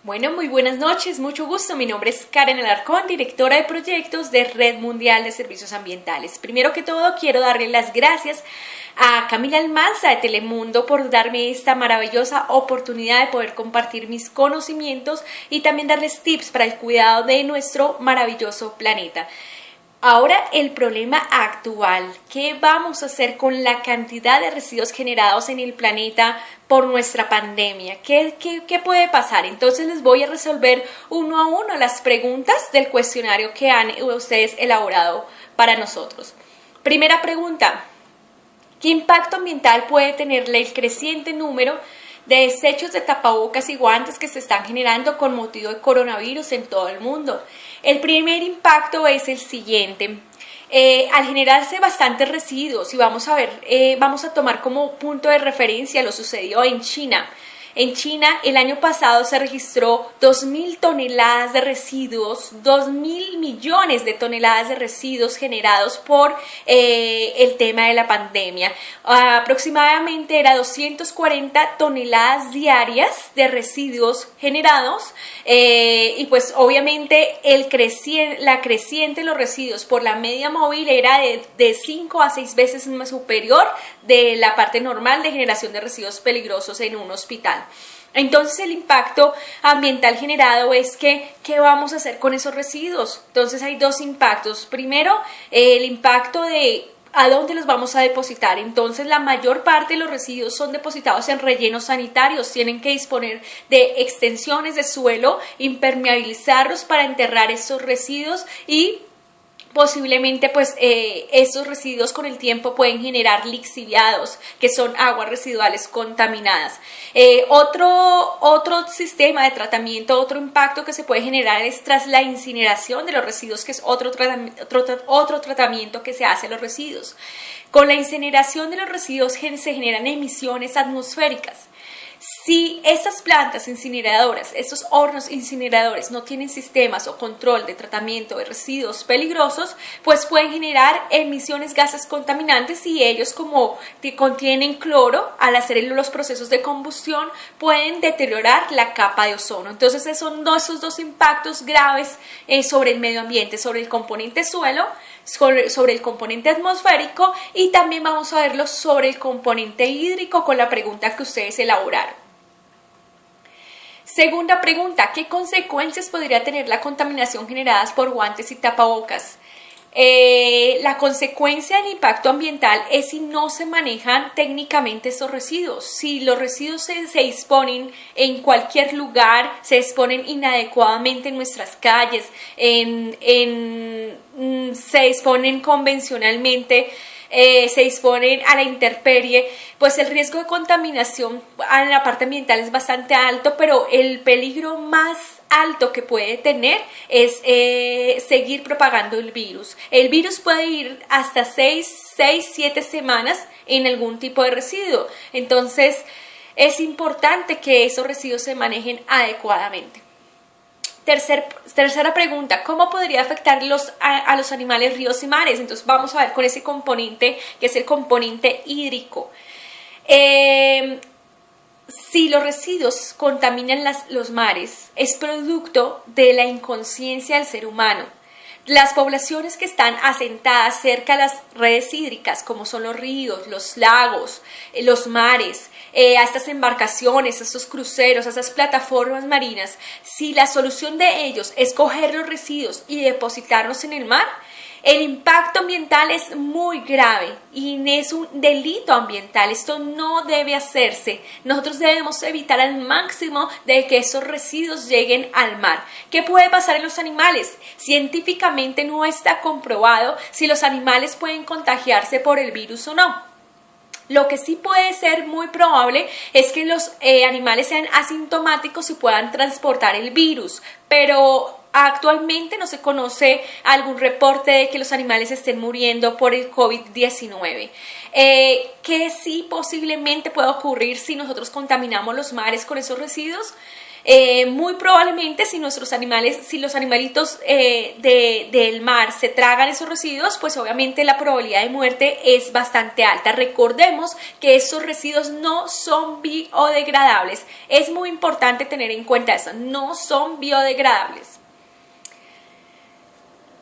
Bueno, muy buenas noches, mucho gusto. Mi nombre es Karen Alarcón, directora de proyectos de Red Mundial de Servicios Ambientales. Primero que todo, quiero darle las gracias a Camila Almanza de Telemundo por darme esta maravillosa oportunidad de poder compartir mis conocimientos y también darles tips para el cuidado de nuestro maravilloso planeta. Ahora el problema actual, ¿qué vamos a hacer con la cantidad de residuos generados en el planeta por nuestra pandemia? ¿Qué puede pasar? Entonces les voy a resolver uno a uno las preguntas del cuestionario que han ustedes elaborado para nosotros. Primera pregunta, ¿qué impacto ambiental puede tenerle el creciente número de desechos de tapabocas y guantes que se están generando con motivo de coronavirus en todo el mundo? El primer impacto es el siguiente. Al generarse bastantes residuos, y vamos a tomar como punto de referencia lo sucedido en China. En China, el año pasado se registró 2.000 toneladas de residuos, 2.000 millones de toneladas de residuos generados por el tema de la pandemia. Aproximadamente era 240 toneladas diarias de residuos generados y pues obviamente la creciente de los residuos por la media móvil era de 5 a 6 veces más superior de la parte normal de generación de residuos peligrosos en un hospital. Entonces el impacto ambiental generado es que ¿qué vamos a hacer con esos residuos? Entonces hay dos impactos. Primero, el impacto de ¿a dónde los vamos a depositar? Entonces la mayor parte de los residuos son depositados en rellenos sanitarios, tienen que disponer de extensiones de suelo, impermeabilizarlos para enterrar esos residuos y posiblemente pues estos residuos con el tiempo pueden generar lixiviados, que son aguas residuales contaminadas. Otro sistema de tratamiento, otro impacto que se puede generar es tras la incineración de los residuos, que es otro tratamiento que se hace a los residuos. Con la incineración de los residuos se generan emisiones atmosféricas. Si estas plantas incineradoras, estos hornos incineradores no tienen sistemas o control de tratamiento de residuos peligrosos, pues pueden generar emisiones gases contaminantes y ellos, como contienen cloro, al hacer los procesos de combustión pueden deteriorar la capa de ozono. Entonces esos dos impactos graves sobre el medio ambiente, sobre el componente suelo, sobre el componente atmosférico, y también vamos a verlo sobre el componente hídrico con la pregunta que ustedes elaboraron. Segunda pregunta, ¿qué consecuencias podría tener la contaminación generada por guantes y tapabocas? La consecuencia del impacto ambiental es si no se manejan técnicamente estos residuos. Si los residuos se disponen en cualquier lugar, se disponen inadecuadamente en nuestras calles, se disponen convencionalmente, se disponen a la intemperie, pues el riesgo de contaminación en la parte ambiental es bastante alto, pero el peligro más alto que puede tener es seguir propagando el virus. El virus puede ir hasta 6-7 semanas en algún tipo de residuo. Entonces es importante que esos residuos se manejen adecuadamente. Tercera pregunta, ¿cómo podría afectar a los animales, ríos y mares? Entonces vamos a ver con ese componente que es el componente hídrico. Si los residuos contaminan los mares, es producto de la inconsciencia del ser humano. Las poblaciones que están asentadas cerca de las redes hídricas, como son los ríos, los lagos, los mares, a estas embarcaciones, a estos cruceros, a estas plataformas marinas, si la solución de ellos es coger los residuos y depositarlos en el mar, el impacto ambiental es muy grave y es un delito ambiental. Esto no debe hacerse. Nosotros debemos evitar al máximo de que esos residuos lleguen al mar. ¿Qué puede pasar en los animales? Científicamente no está comprobado si los animales pueden contagiarse por el virus o no. Lo que sí puede ser muy probable es que los animales sean asintomáticos y puedan transportar el virus, pero actualmente no se conoce algún reporte de que los animales estén muriendo por el COVID-19. ¿Qué sí posiblemente puede ocurrir si nosotros contaminamos los mares con esos residuos? Muy probablemente si los animalitos del mar se tragan esos residuos, pues obviamente la probabilidad de muerte es bastante alta. Recordemos que esos residuos no son biodegradables. Es muy importante tener en cuenta eso, no son biodegradables.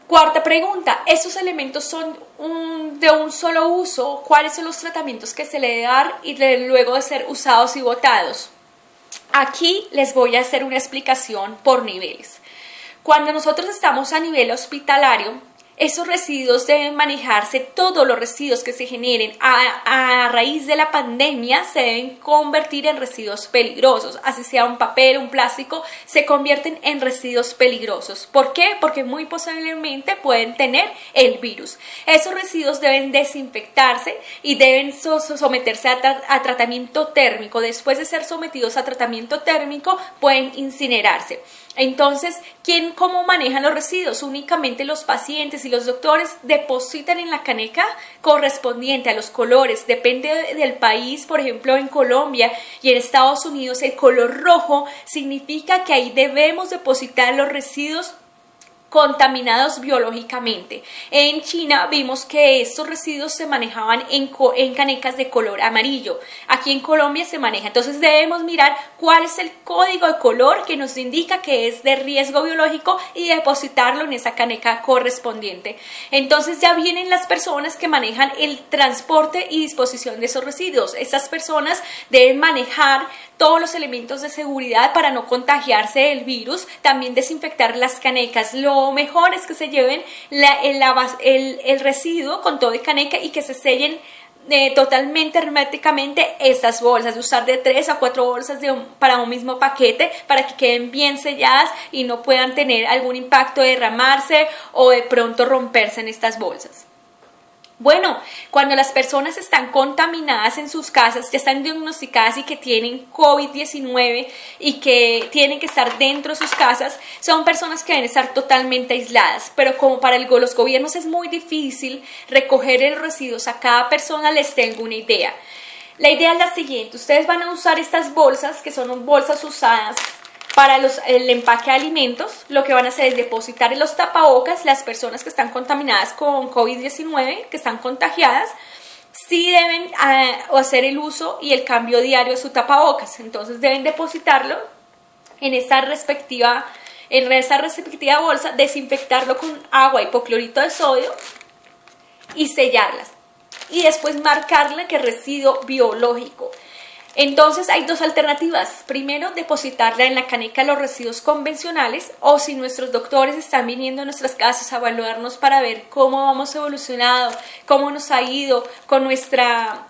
Cuarta pregunta, ¿esos elementos son de un solo uso? ¿Cuáles son los tratamientos que se le debe dar y luego de ser usados y botados? Aquí les voy a hacer una explicación por niveles. Cuando nosotros estamos a nivel hospitalario, esos residuos deben manejarse, todos los residuos que se generen a raíz de la pandemia se deben convertir en residuos peligrosos, así sea un papel, un plástico, se convierten en residuos peligrosos. ¿Por qué? Porque muy posiblemente pueden tener el virus. Esos residuos deben desinfectarse y deben someterse a tratamiento térmico. Después de ser sometidos a tratamiento térmico, pueden incinerarse. Entonces, ¿cómo manejan los residuos? Únicamente los pacientes y los doctores depositan en la caneca correspondiente a los colores. Depende del país, por ejemplo, en Colombia y en Estados Unidos, el color rojo significa que ahí debemos depositar los residuos contaminados biológicamente. En China vimos que estos residuos se manejaban en canecas de color amarillo. Aquí en Colombia se maneja. Entonces debemos mirar cuál es el código de color que nos indica que es de riesgo biológico y depositarlo en esa caneca correspondiente. Entonces ya vienen las personas que manejan el transporte y disposición de esos residuos. Estas personas deben manejar todos los elementos de seguridad para no contagiarse del virus, también desinfectar las canecas. Lo mejor es que se lleven el residuo con todo y caneca y que se sellen totalmente herméticamente estas bolsas, de usar de 3 a 4 bolsas para un mismo paquete para que queden bien selladas y no puedan tener algún impacto de derramarse o de pronto romperse en estas bolsas. Bueno, cuando las personas están contaminadas en sus casas, ya están diagnosticadas y que tienen COVID-19 y que tienen que estar dentro de sus casas, son personas que deben estar totalmente aisladas. Pero como para los gobiernos es muy difícil recoger los residuos a cada persona, les tengo una idea. La idea es la siguiente: ustedes van a usar estas bolsas, que son bolsas usadas para el empaque de alimentos. Lo que van a hacer es depositar en los tapabocas. Las personas que están contaminadas con COVID-19, que están contagiadas, sí deben hacer el uso y el cambio diario de su tapabocas. Entonces deben depositarlo en esa respectiva bolsa, desinfectarlo con agua, hipoclorito de sodio y sellarlas. Y después marcarle que es residuo biológico. Entonces hay dos alternativas. Primero, depositarla en la caneca de los residuos convencionales, o si nuestros doctores están viniendo a nuestras casas a evaluarnos para ver cómo hemos evolucionado, cómo nos ha ido con nuestra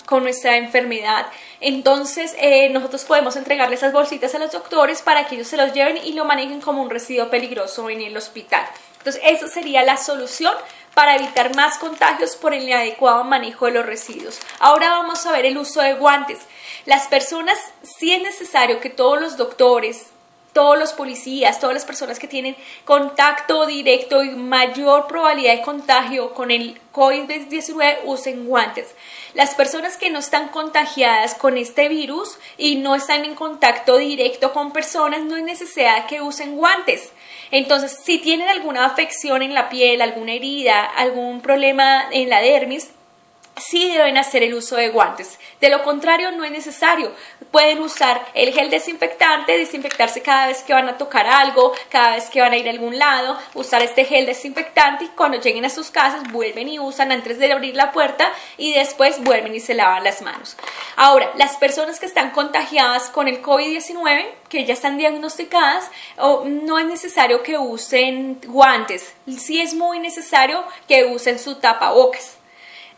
enfermedad. Entonces nosotros podemos entregarle esas bolsitas a los doctores para que ellos se los lleven y lo manejen como un residuo peligroso en el hospital. Entonces esa sería la solución para evitar más contagios por el inadecuado manejo de los residuos. Ahora vamos a ver el uso de guantes. Las personas, sí es necesario que todos los doctores, todos los policías, todas las personas que tienen contacto directo y mayor probabilidad de contagio con el COVID-19 usen guantes. Las personas que no están contagiadas con este virus y no están en contacto directo con personas, no es necesidad que usen guantes. Entonces, si tienen alguna afección en la piel, alguna herida, algún problema en la dermis, sí deben hacer el uso de guantes. De lo contrario, no es necesario. Pueden usar el gel desinfectante, desinfectarse cada vez que van a tocar algo, cada vez que van a ir a algún lado, usar este gel desinfectante y cuando lleguen a sus casas vuelven y usan antes de abrir la puerta y después vuelven y se lavan las manos. Ahora, las personas que están contagiadas con el COVID-19, que ya están diagnosticadas, no es necesario que usen guantes. Sí es muy necesario que usen su tapabocas.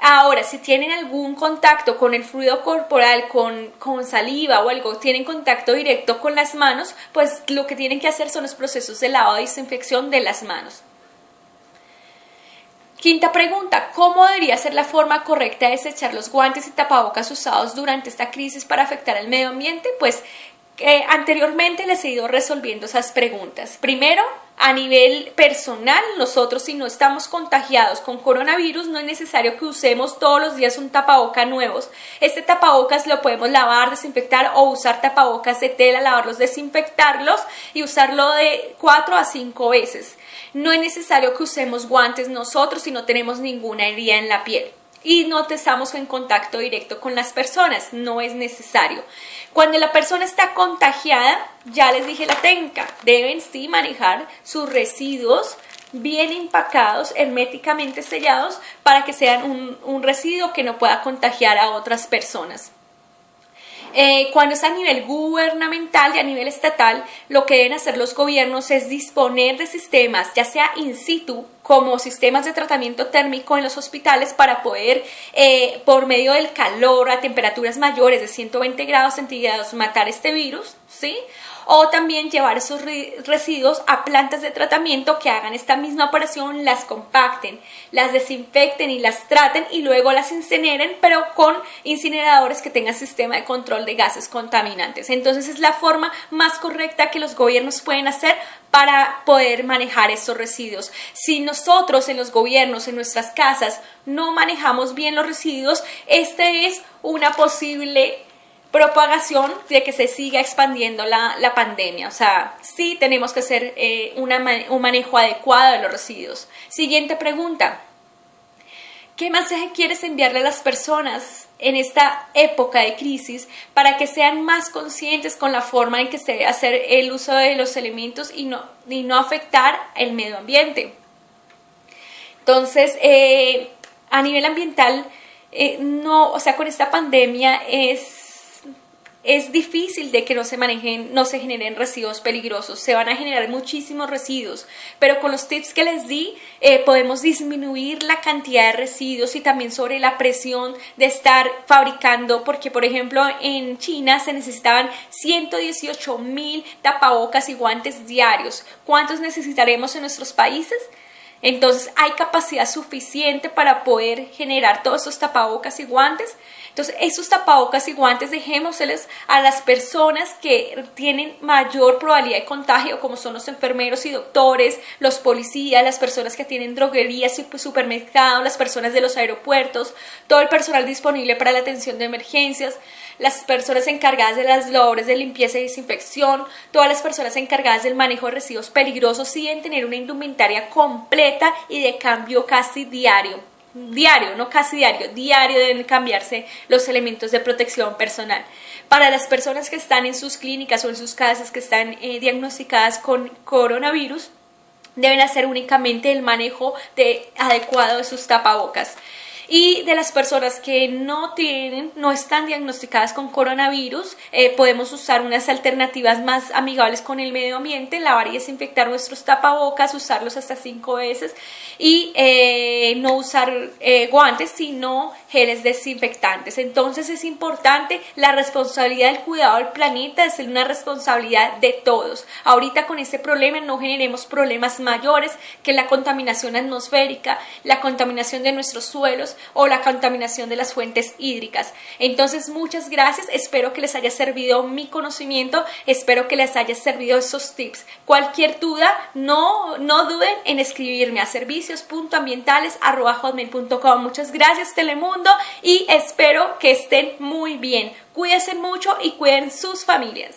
Ahora, si tienen algún contacto con el fluido corporal, con saliva o algo, tienen contacto directo con las manos, pues lo que tienen que hacer son los procesos de lavado y desinfección de las manos. Quinta pregunta: ¿cómo debería ser la forma correcta de desechar los guantes y tapabocas usados durante esta crisis para afectar al medio ambiente? Pues anteriormente les he ido resolviendo esas preguntas. Primero, a nivel personal, nosotros si no estamos contagiados con coronavirus, no es necesario que usemos todos los días un tapaboca nuevos. Este tapabocas lo podemos lavar, desinfectar o usar tapabocas de tela, lavarlos, desinfectarlos y usarlo de 4 a 5 veces. No es necesario que usemos guantes nosotros si no tenemos ninguna herida en la piel y no estamos en contacto directo con las personas, no es necesario. Cuando la persona está contagiada, ya les dije la técnica, deben sí manejar sus residuos bien empacados, herméticamente sellados, para que sean un residuo que no pueda contagiar a otras personas. Cuando es a nivel gubernamental y a nivel estatal, lo que deben hacer los gobiernos es disponer de sistemas, ya sea in situ, como sistemas de tratamiento térmico en los hospitales para poder, por medio del calor a temperaturas mayores de 120 grados centígrados, matar este virus, ¿sí? O también llevar esos residuos a plantas de tratamiento que hagan esta misma operación, las compacten, las desinfecten y las traten y luego las incineren, pero con incineradores que tengan sistema de control de gases contaminantes. Entonces es la forma más correcta que los gobiernos pueden hacer para poder manejar estos residuos. Si nosotros en los gobiernos, en nuestras casas, no manejamos bien los residuos, este es una posible propagación de que se siga expandiendo la pandemia. O sea, sí tenemos que hacer un manejo adecuado de los residuos. Siguiente pregunta. ¿Qué mensaje quieres enviarle a las personas en esta época de crisis para que sean más conscientes con la forma en que se debe hacer el uso de los elementos y no afectar el medio ambiente? Entonces, a nivel ambiental, con esta pandemia es difícil de que no se generen residuos peligrosos. Se van a generar muchísimos residuos, pero con los tips que les di podemos disminuir la cantidad de residuos y también sobre la presión de estar fabricando, porque por ejemplo en China se necesitaban 118,000 tapabocas y guantes diarios. ¿Cuántos necesitaremos en nuestros países? Entonces hay capacidad suficiente para poder generar todos estos tapabocas y guantes. Entonces esos tapabocas y guantes dejémoselos a las personas que tienen mayor probabilidad de contagio, como son los enfermeros y doctores, los policías, las personas que tienen droguerías y supermercados, las personas de los aeropuertos, todo el personal disponible para la atención de emergencias, las personas encargadas de las labores de limpieza y desinfección, todas las personas encargadas del manejo de residuos peligrosos, sí deben tener una indumentaria completa y de cambio casi diario, no casi diario deben cambiarse los elementos de protección personal. Para las personas que están en sus clínicas o en sus casas que están diagnosticadas con coronavirus, deben hacer únicamente el manejo adecuado de sus tapabocas. Y de las personas que no están diagnosticadas con coronavirus, podemos usar unas alternativas más amigables con el medio ambiente, lavar y desinfectar nuestros tapabocas, usarlos hasta 5 veces y no usar guantes, sino geles desinfectantes. Entonces es importante, la responsabilidad del cuidado del planeta es una responsabilidad de todos. Ahorita con este problema no generemos problemas mayores que la contaminación atmosférica, la contaminación de nuestros suelos, o la contaminación de las fuentes hídricas. Entonces muchas gracias, espero que les haya servido mi conocimiento, espero que les haya servido esos tips. Cualquier duda, no duden en escribirme a servicios.ambientales@hotmail.com. Muchas gracias Telemundo y espero que estén muy bien. Cuídense mucho y cuiden sus familias.